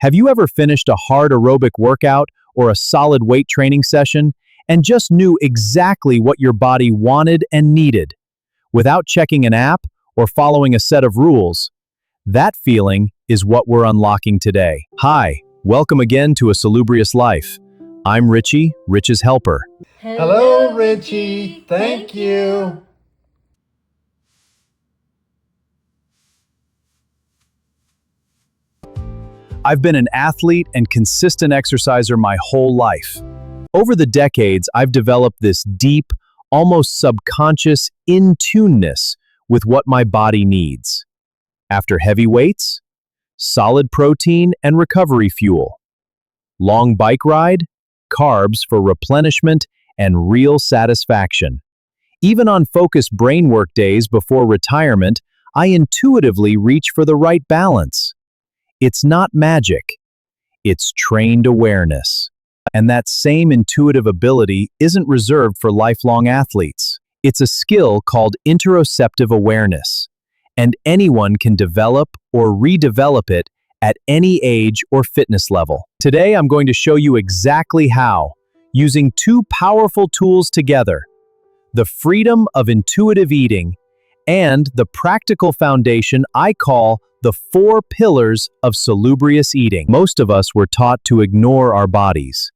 Have you ever finished a hard aerobic workout or a solid weight training session and just knew exactly what your body wanted and needed, without checking an app or following a set of rules? That feeling is what we're unlocking today. Hi, welcome again to A Salubrious Life. I'm Richie, Rich's helper. Hello, Richie. Thank you. I've been an athlete and consistent exerciser my whole life. Over the decades, I've developed this deep, almost subconscious intune-ness with what my body needs. After heavy weights, solid protein and recovery fuel. Long bike ride, carbs for replenishment and real satisfaction. Even on focused brain work days before retirement, I intuitively reach for the right balance. It's not magic, it's trained awareness. And that same intuitive ability isn't reserved for lifelong athletes. It's a skill called interoceptive awareness, and anyone can develop or redevelop it at any age or fitness level. Today, I'm going to show you exactly how, using two powerful tools together: the freedom of intuitive eating and the practical foundation I call the 4 Pillars of Salubrious Eating. Most of us were taught to ignore our bodies.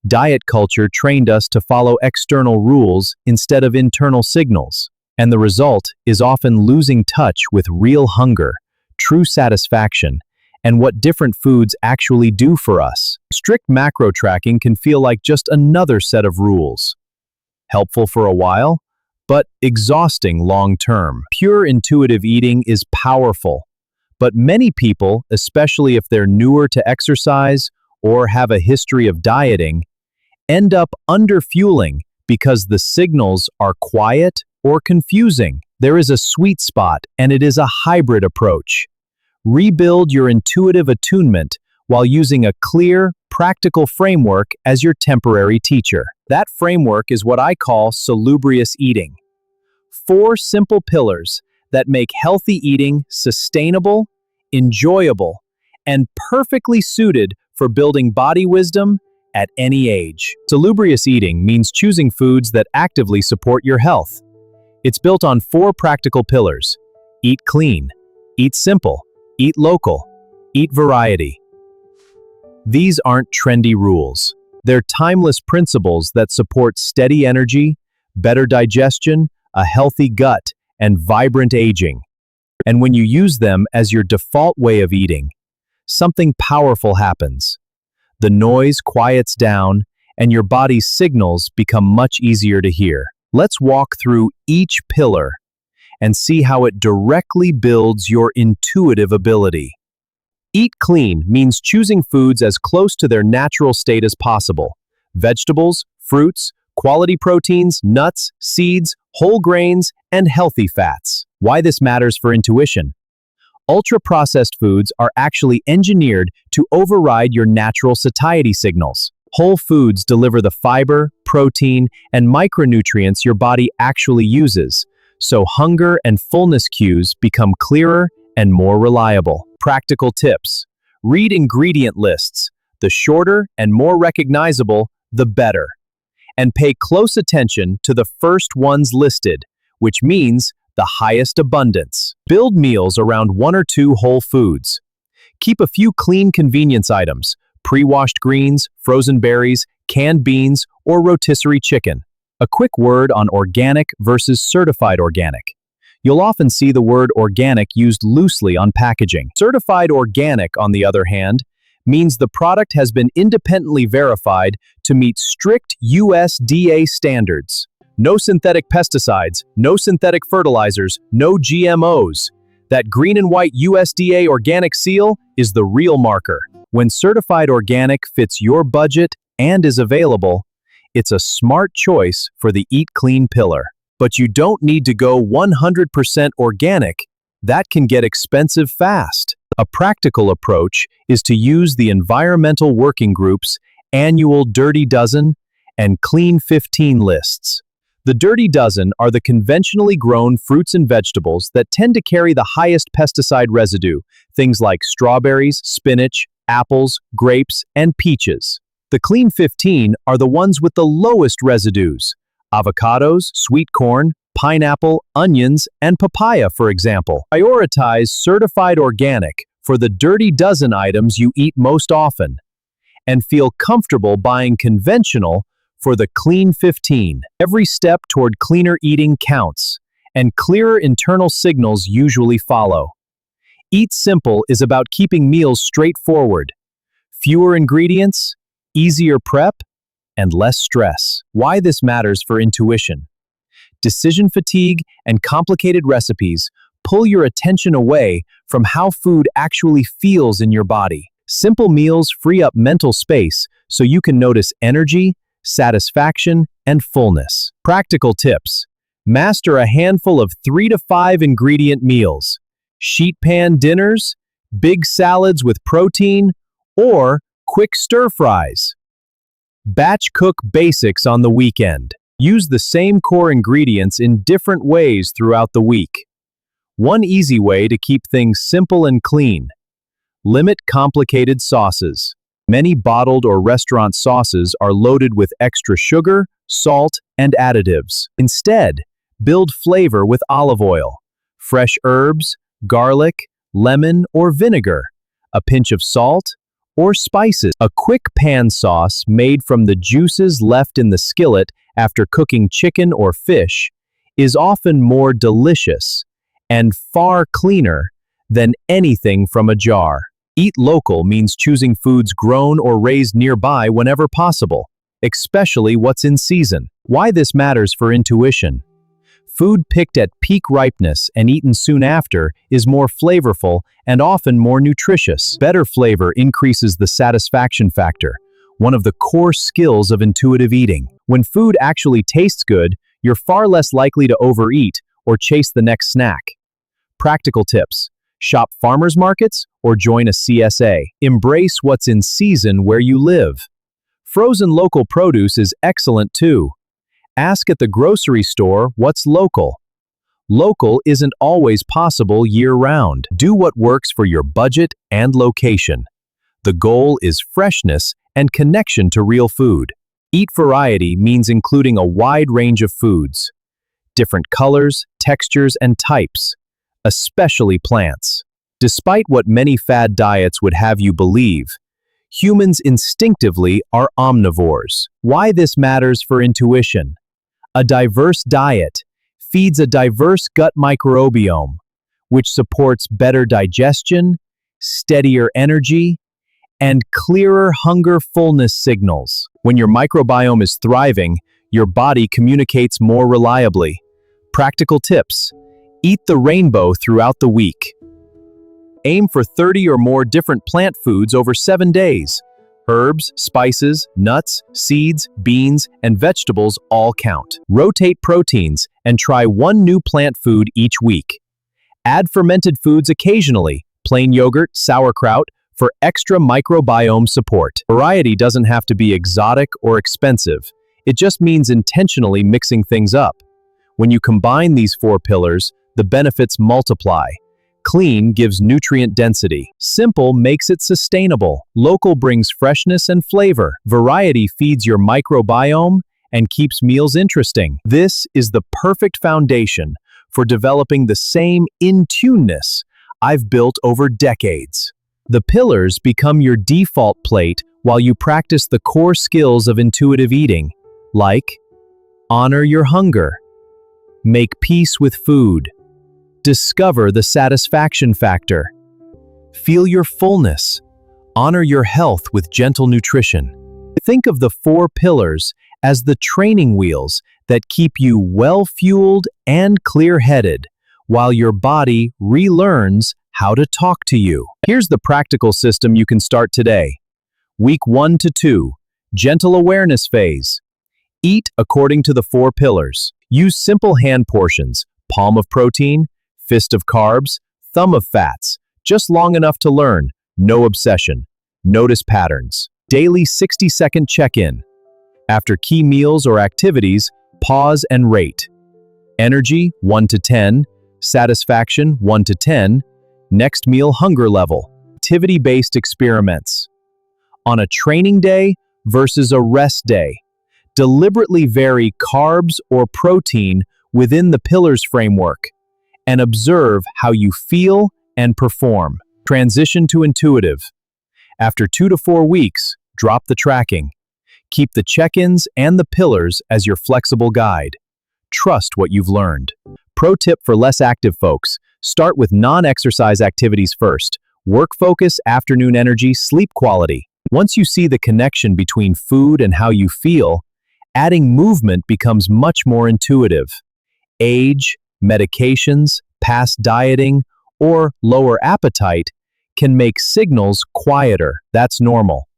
Diet culture trained us to follow external rules instead of internal signals, and the result is often losing touch with real hunger, true satisfaction, and what different foods actually do for us. Strict macro tracking can feel like just another set of rules. Helpful for a while, but exhausting long-term. Pure intuitive eating is powerful, but many people, especially if they're newer to exercise or have a history of dieting, end up underfueling because the signals are quiet or confusing. There is a sweet spot, and it is a hybrid approach. Rebuild your intuitive attunement while using a clear, practical framework as your temporary teacher. That framework is what I call salubrious eating. 4 simple pillars that make healthy eating sustainable, enjoyable, and perfectly suited for building body wisdom at any age. Salubrious eating means choosing foods that actively support your health. It's built on 4 practical pillars: eat clean, eat simple, eat local, eat variety. These aren't trendy rules. They're timeless principles that support steady energy, better digestion, a healthy gut, and vibrant aging. And when you use them as your default way of eating, something powerful happens. The noise quiets down, and your body's signals become much easier to hear. Let's walk through each pillar and see how it directly builds your intuitive ability. Eat clean means choosing foods as close to their natural state as possible. Vegetables, fruits, quality proteins, nuts, seeds, whole grains, and healthy fats. Why this matters for intuition? Ultra-processed foods are actually engineered to override your natural satiety signals. Whole foods deliver the fiber, protein, and micronutrients your body actually uses, so hunger and fullness cues become clearer and more reliable. Practical tips: read ingredient lists. The shorter and more recognizable, the better. And pay close attention to the first ones listed, which means the highest abundance. Build meals around 1 or 2 whole foods. Keep a few clean convenience items: pre-washed greens, frozen berries, canned beans, or rotisserie chicken. A quick word on organic versus certified organic. You'll often see the word organic used loosely on packaging. Certified organic, on the other hand, means the product has been independently verified to meet strict USDA standards. No synthetic pesticides, no synthetic fertilizers, no GMOs. That green and white USDA organic seal is the real marker. When certified organic fits your budget and is available, it's a smart choice for the Eat Clean pillar. But you don't need to go 100% organic. That can get expensive fast. A practical approach is to use the Environmental Working Group's annual Dirty Dozen and Clean 15 lists. The Dirty Dozen are the conventionally grown fruits and vegetables that tend to carry the highest pesticide residue, things like strawberries, spinach, apples, grapes, and peaches. The clean 15 are the ones with the lowest residues: avocados, sweet corn, pineapple, onions, and papaya, for example. Prioritize certified organic for the dirty dozen items you eat most often, and feel comfortable buying conventional for the clean 15. Every step toward cleaner eating counts, and clearer internal signals usually follow. Eat Simple is about keeping meals straightforward. Fewer ingredients, easier prep, and less stress. Why this matters for intuition. Decision fatigue and complicated recipes pull your attention away from how food actually feels in your body. Simple meals free up mental space so you can notice energy, satisfaction, and fullness. Practical tips. Master a handful of 3 to 5 ingredient meals. Sheet pan dinners, big salads with protein, or quick stir fries. Batch cook basics on the weekend. Use the same core ingredients in different ways throughout the week. One easy way to keep things simple and clean. Limit complicated sauces. Many bottled or restaurant sauces are loaded with extra sugar, salt, and additives. Instead, build flavor with olive oil, fresh herbs, garlic, lemon, or vinegar, a pinch of salt, or spices. A quick pan sauce made from the juices left in the skillet after cooking chicken or fish is often more delicious and far cleaner than anything from a jar. Eat local means choosing foods grown or raised nearby whenever possible, especially what's in season. Why this matters for intuition. Food picked at peak ripeness and eaten soon after is more flavorful and often more nutritious. Better flavor increases the satisfaction factor, one of the core skills of intuitive eating. When food actually tastes good, you're far less likely to overeat or chase the next snack. Practical tips. Shop farmers markets or join a CSA. Embrace what's in season where you live. Frozen local produce is excellent too. Ask at the grocery store what's local. Local isn't always possible year-round. Do what works for your budget and location. The goal is freshness and connection to real food. Eat variety means including a wide range of foods, different colors, textures, and types, especially plants. Despite what many fad diets would have you believe, humans instinctively are omnivores. Why this matters for intuition. A diverse diet feeds a diverse gut microbiome, which supports better digestion, steadier energy, and clearer hunger fullness signals. When your microbiome is thriving, your body communicates more reliably. Practical tips. Eat the rainbow throughout the week. Aim for 30 or more different plant foods over 7 days. Herbs, spices, nuts, seeds, beans, and vegetables all count. Rotate proteins and try one new plant food each week. Add fermented foods occasionally, plain yogurt, sauerkraut, for extra microbiome support. Variety doesn't have to be exotic or expensive. It just means intentionally mixing things up. When you combine these 4 pillars, the benefits multiply. Clean gives nutrient density. Simple makes it sustainable. Local brings freshness and flavor. Variety feeds your microbiome and keeps meals interesting. This is the perfect foundation for developing the same intune-ness I've built over decades. The pillars become your default plate while you practice the core skills of intuitive eating, like honor your hunger, make peace with food, discover the satisfaction factor, feel your fullness, honor your health with gentle nutrition. Think of the 4 pillars as the training wheels that keep you well-fueled and clear-headed while your body relearns how to talk to you. Here's the practical system you can start today. Week 1 to 2, gentle awareness phase. Eat according to the 4 pillars. Use simple hand portions, palm of protein, fist of carbs, thumb of fats, just long enough to learn, no obsession. Notice patterns. Daily 60-second check-in. After key meals or activities, pause and rate. Energy, 1 to 10. Satisfaction, 1 to 10. Next meal hunger level, activity-based experiments. On a training day versus a rest day, deliberately vary carbs or protein within the Pillars framework and observe how you feel and perform. Transition to intuitive. After 2 to 4 weeks, drop the tracking. Keep the check-ins and the Pillars as your flexible guide. Trust what you've learned. Pro tip for less active folks: start with non-exercise activities first. Work focus, afternoon energy, sleep quality. Once you see the connection between food and how you feel, adding movement becomes much more intuitive. Age, medications, past dieting, or lower appetite can make signals quieter. That's normal.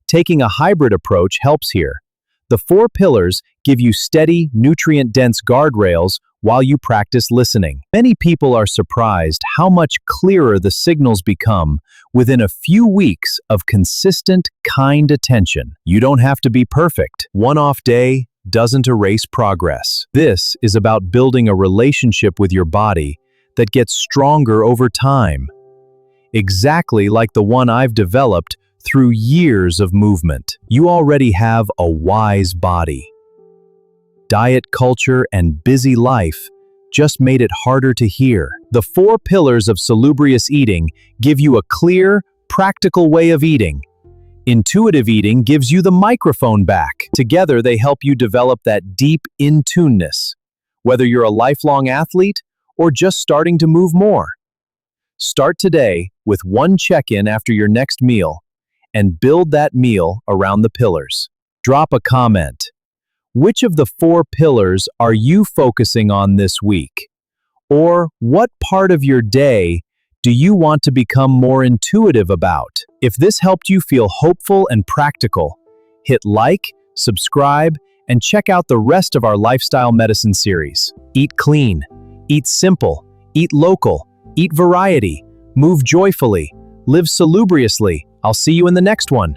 Taking a hybrid approach helps here. The 4 pillars give you steady, nutrient-dense guardrails while you practice listening. Many people are surprised how much clearer the signals become within a few weeks of consistent, kind attention. You don't have to be perfect. One off day doesn't erase progress. This is about building a relationship with your body that gets stronger over time. Exactly like the one I've developed through years of movement. You already have a wise body. Diet culture and busy life just made it harder to hear. The 4 pillars of salubrious eating give you a clear, practical way of eating. Intuitive eating gives you the microphone back. Together, they help you develop that deep intune-ness, whether you're a lifelong athlete or just starting to move more. Start today with one check-in after your next meal and build that meal around the pillars. Drop a comment. Which of the 4 pillars are you focusing on this week? Or what part of your day do you want to become more intuitive about? If this helped you feel hopeful and practical, hit like, subscribe, and check out the rest of our lifestyle medicine series. Eat clean, eat simple, eat local, eat variety, move joyfully, live salubriously. I'll see you in the next one.